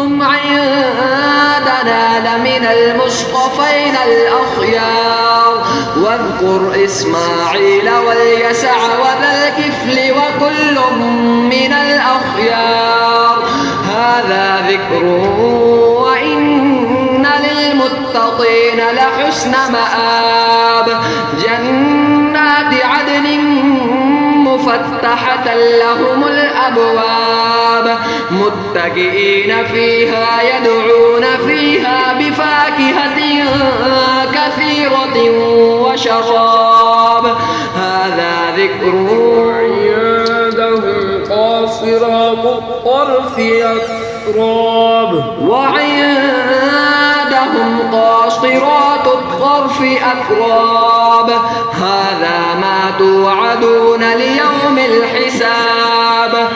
إنهم عندنا لمن المصطفين الأخيار واذكر إسماعيل واليسع وذا الكفل وكل من الأخيار هذا ذكر وإن للمتقين لحسن مآب جنات عدن مفتحة لهم الأبواب متكئين فيها يدعون فيها بفاكهة كثيرة وشراب هذا ذكر وعندهم قاصرات الطرف أتراب هذا ما توعدون ليوم الحساب